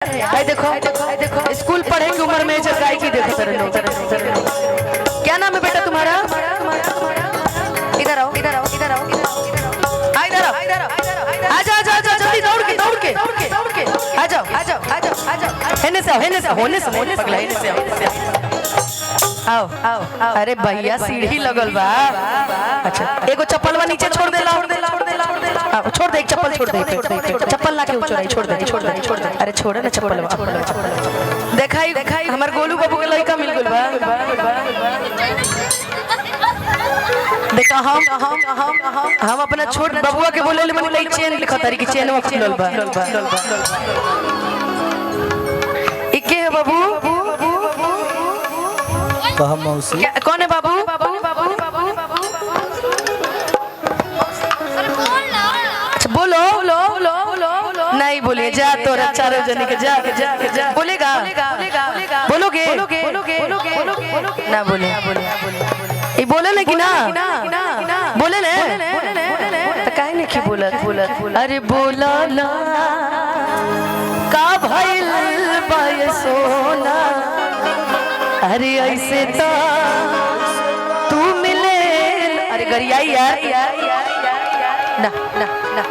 भाई देखो स्कूल पढ़े की उम्र में जब गायकी देखो तेरे लोग। क्या नाम है बेटा तुम्हारा? इधर आओ इधर आओ इधर आओ इधर आओ आजा आजा आजा जल्दी दौड़ के आ जाओ आ जाओ आ जाओ आ जाओ होने से पगला आओ आओ आओ। अरे भैया सीढ़ी लगल बा। अच्छा एगो चप्पलवा नीचे छोड़ दे छोड़ दे एक चप्पल छोड़ दे चप्पल ला के ऊंचा छोड़ दे अरे छोड़ ना चप्पलवा। देखाई हमार गोलू बाबू के लड़का मिल गइल बा। देखा हम अपना छोट बबुआ के बोले ले चेन लिखा तारी की चेनवा खुलल बा। इके है बाबू कहा मौसी कौन है बाबू? अच्छा बोलो नहीं बोलिए जा तो चारों जने के जा बोलेगा बोलोगे ना बोले ये बोले ना कि ना बोले ना तो काहे नहीं की बोलत अरे बोला ना का भइल बाय सोना अरे ऐसे तो तू मिले। अरे गरियाई यार ना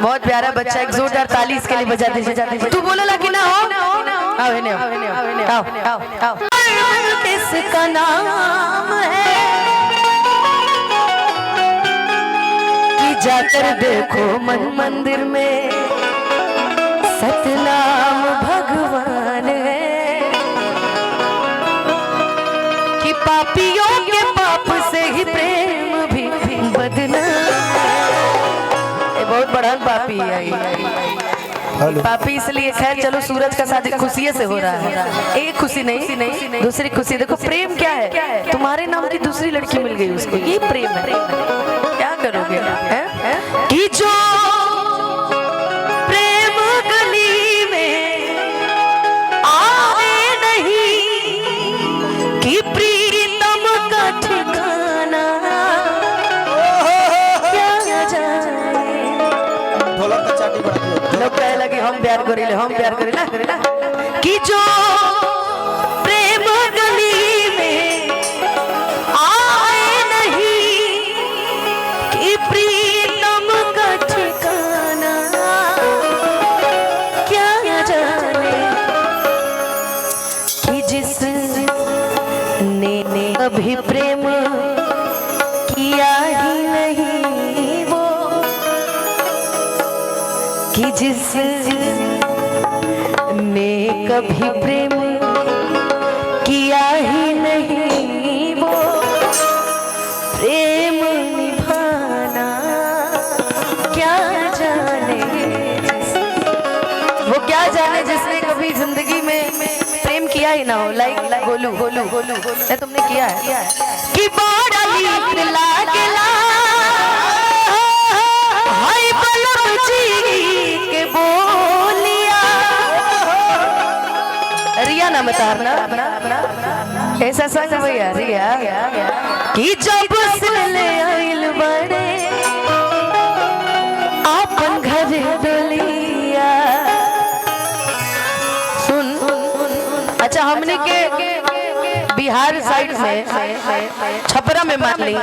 बहुत प्यारा बच्चा एक जोरदार ताली इसके लिए बजा दीजिए। तू बोलेला कि ना हो? आओ किसका नाम है कि जाकर देखो मन मंदिर में सतनाम भगवान है कि पापियों के पाप से ही प्रेम भी बदनाम। बहुत बड़ा पापी है पापी इसलिए। खैर चलो सूरज का शादी खुशी से हो रहा है। एक खुशी नहीं दूसरी खुशी। देखो प्रेम क्या है? तुम्हारे नाम की दूसरी लड़की मिल गई उसको, ये प्रेम है। क्या करोगे कि जो प्रेम गली में आए नहीं कि प्रीतम का ठिकाना क्या जाए। ढोलक का चाटी बड़ा लोग कहे लगे हम प्यार करेला कि जो प्रेम गली में आए नहीं कि प्रीतम का ठिकाना क्या जाने कि जिसने कभी प्रेम किया ही नहीं वो कि जिसने कभी प्रेम किया ही नहीं वो प्रेम निभाना क्या जाने। वो क्या जाने जिसने कभी जिंदगी में प्रेम किया ही ना हो। लाइक गोलू तुमने किया है कि बड़ा नीक लागेला हाय बलम जी के बोलिया। रिया नाम तारना ऐसा संग भैया रिया कि जब से ले आइल बड़े अपन घर डोलिया। सुन अच्छा हमने के बिहार साइड में छपरा में मान ली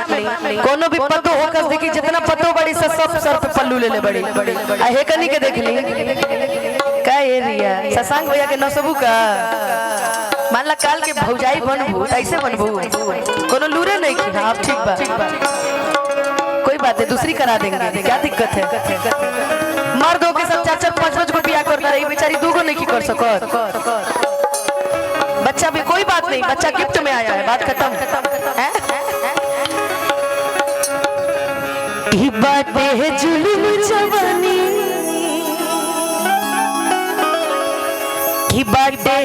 कोनो भी पतो होकर देखी जितना पतो बड़ी सब सर पे पल्लू ले बड़ी हे कनी के देख ली का एरिया शशांक भैया के नसबू का मान ला काल के भौजाई बनबू ऐसे बनबू कोनो लूरे नहीं की। हाँ ठीक बा कोई बात है दूसरी करा देंगे क्या दिक्कत है। मर्द हो के सब 4-5 को बियाह करता रही बेचारी दूगो नहीं की कर सकत। बच्चा भी कोई बात नहीं बच्चा गिफ्ट में आया है बात खत्म है। बाटे जुल्म जवानी की बाटे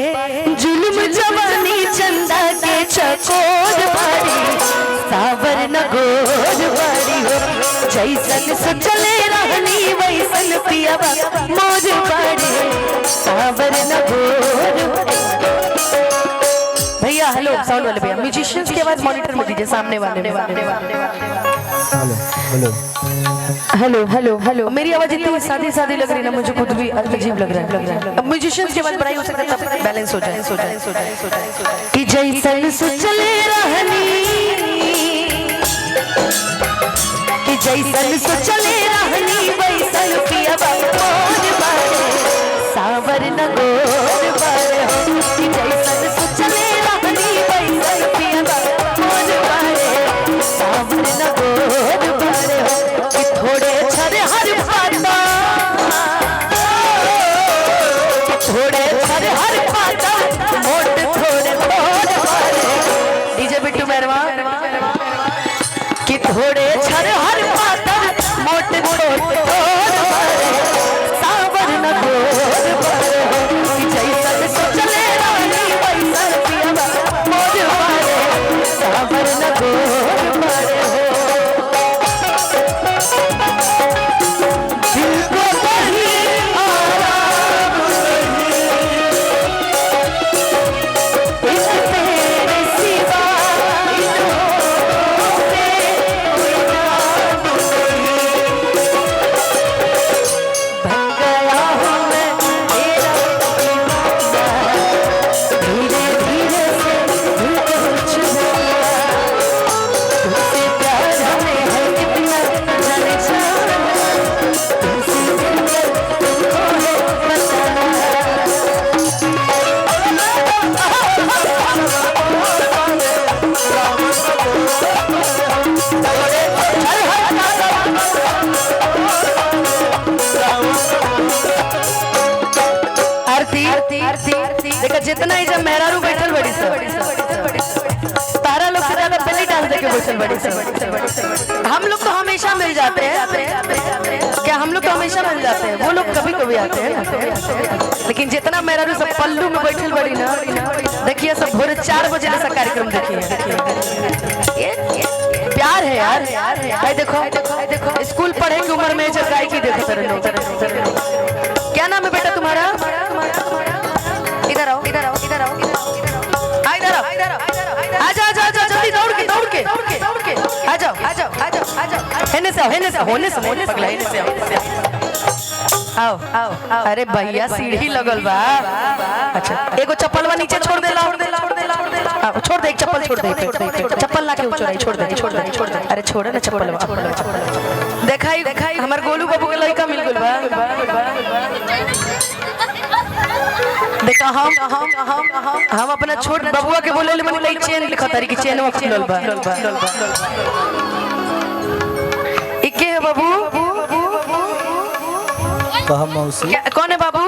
जुल्म जवानी चंदा के चकोर बाड़ी सावर न गोर बाड़ी हो जैसन सचले रहनी वैसन पियावा मोर बाड़ी सावर न गोर। भैया हेलो साउंड वाले भैया म्यूजिशियंस की आवाज मॉनिटर में दीजिए सामने वाले। Hello hello hello hello hello मेरी आवाज इतनी सादी सादी लग रही है ना, मुझे खुद भी अजीब लग रहा है। अब म्यूजिशियंस के बाद बड़ाई हो सकता है तब बैलेंस हो जाए। कि जैसन सोचले रहनी, कि जैसन सोचले रहनी वैसन पिया मोर बारे, सावर न गोर बारे हो। कि जैसन सोचले रहनी वैसन पिया मोर बारे, सावर न गोर बारे हो। कि थोड़े छर हर पाता, कि थोड़े छर हर पाता, मोट थोड़े थोड़े बारे। डीजे बिट्टू मेहरवा। कि थोड़े छर हर पाता, मोट थोड़े थोड़े बारे, सावर न गोर बारे हो। कि जैसन सोचले रहनी वैसन पिया मोर बारे, सावर न गोर बारे हो। देखा जितना ही जब मेहरारू बैठल बड़ी सब, तारा लोग से ज्यादा पहले डांस देके बैठल बड़ी सब। हम लोग तो हमेशा मिल जाते हैं, क्या हम लोग तो हमेशा मिल जाते हैं, वो लोग कभी कभी आते हैं। लेकिन जितना मेहरारू सब पल्लू में बैठल बड़ी ना, देखिए सब भोरे 4 बजे ऐसा कार्यक्रम देखिए। प्यार है यार। देखो स्कूल पढ़े की उम्र में जब गायकी देखो तेरे लोग। क्या नाम है बेटा तुम्हारा? इधर आओ इधर आओ इधर आओ इधर आओ इधर आओ, आजा आजा आजा जल्दी दौड़ के आ जाओ आ जाओ आ जाओ आ जाओ। हेने से होने से पगला, हेने से आओ आओ आओ। अरे भैया सीढ़ी लगल बा। अच्छा एगो चप्पलवा नीचे छोड़ दे, छोड़ दे, एक चप्पल छोड़ दे, चप्पल ला के ऊंचाई छोड़ दे। अरे छोड़ ना चप्पलवा। देखाई हमार गोलू बाबू के लड़का मिल गइल बा। देखा हम अपना छोट बबुआ के बोले ले मन चेन लिखा तारी की चेनवा खुलल बा। इके है बाबू? कहा मौसी? कौन है बाबू?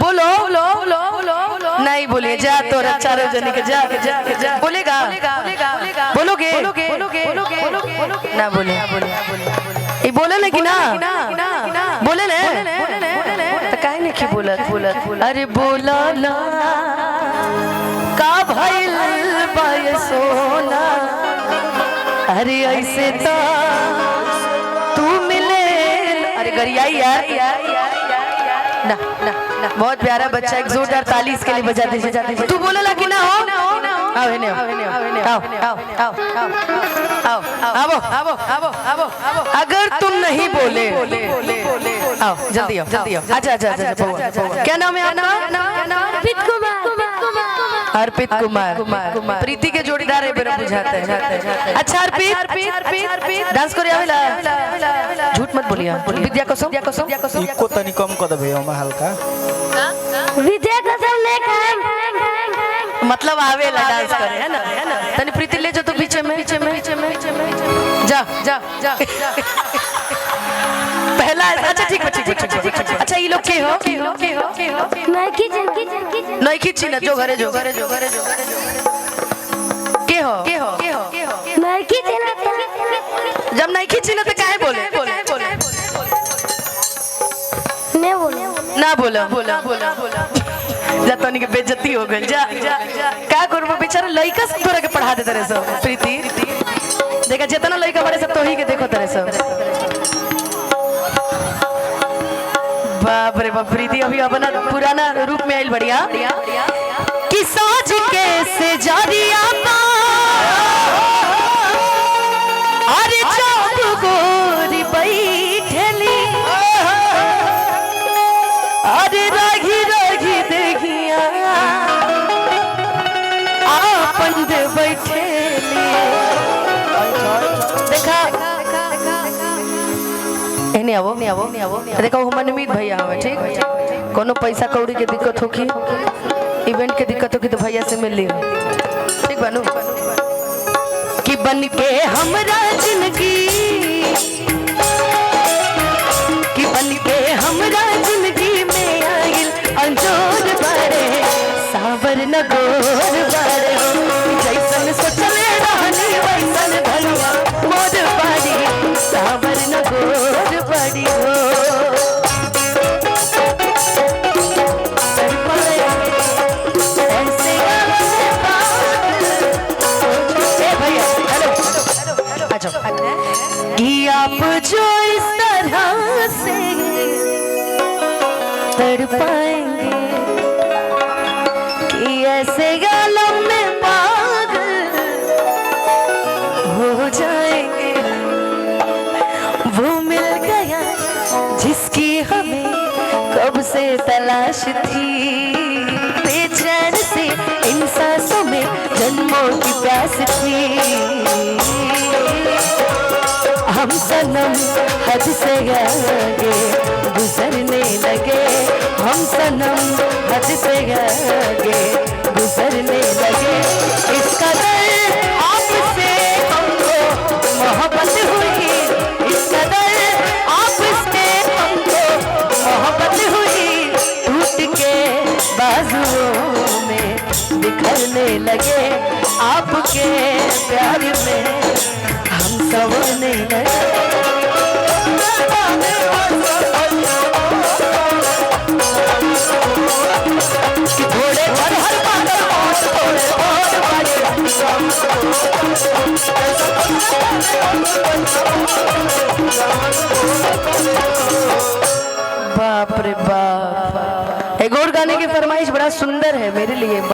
बोलो नहीं बोलिए, जा तोरा चारों जने के जा बोलेगा, बोलोगे ना? बोले ये बोले ना कि ना बोले ना, तो काहे नहीं की बोलत? अरे बोला ना का भइल बाय सोना, अरे ऐसे तो तू मिले। अरे गरियाई यार ना ना ना, बहुत प्यारा बच्चा, एक जोरदार ताली इसके लिए बजा दीजिए। तू बोलेला कि ना? हो आओ हेने आओ। अगर तुम नहीं बोले आओ जल्दी आओ। अच्छा क्या नाम है आपका? अर्पित कुमार। प्रीति के जोड़ीदार है मेरा बुझाते हैं। अच्छा अर्पित डांस करे आवेला? झूठ मत बोलिए। विद्या कसम इको तनी कम कर दे भैया हल्का। विद्या कसम ले मतलब आवेला डांस करे, है ना? तनी प्रीति ले जो तो पीछे में जा। पहला अच्छा ठीक है। अच्छा ये लोग के हो? नहीं खींची ना, जो घरे के हो? जब नहीं खींची ना तो काहे बोले? ना बोला जा तनी के बेइज्जती हो गई। जा का करबो, बेचारा लइका सब तोरा के पढ़ा देते रहे सब। प्रीति देखा जितना लइका बड़े सब तोही के देखो तेरे सब। बाप रे बाप, प्रीति अभी अपना पुराना रूप में आइल बढ़िया। कि सोच खोज के से जारिया पा अरे जब गोरी बैठली अरे रागी रागी देखिया आपन दे बैठली देखा एने आवो देखा वो मनमीत भैया हमें ठीक कोनो पैसा कौड़ी के दिक्कत होगी इवेंट के दिक्कत होगी तो भैया से मिल लियो ठीक बनू कि बन के हमरा जिंदगी कि बन के हमरा जिंदगी में आइल अंजोर बारे सावर न गोर बारे जैसन सोचले रहनी वैसन धनुआ मोर बाड़ी सावर न गोर बाड़ी हो कि आप जो इस तरह से तड़पाएंगे कि ऐसे गालों में पागल हो जाएंगे वो मिल गया जिसकी हमें कब से तलाश थी बेचैन से इन सांसों में जन्मों की प्यास थी हम सनम हद से आगे गुजरने लगे हम सनम हद से आगे गुजरने लगे इस कदर आपसे हमको मोहब्बत हुई इस कदर आपसे हमको मोहब्बत हुई टूट के बाजुओं में बिखरने लगे आपके प्यार में हम संवरने लगे घोड़े पर हर पागल और थोड़े और बाप रे बाप एक और गाने की फरमाइश बड़ा सुंदर है मेरे लिए।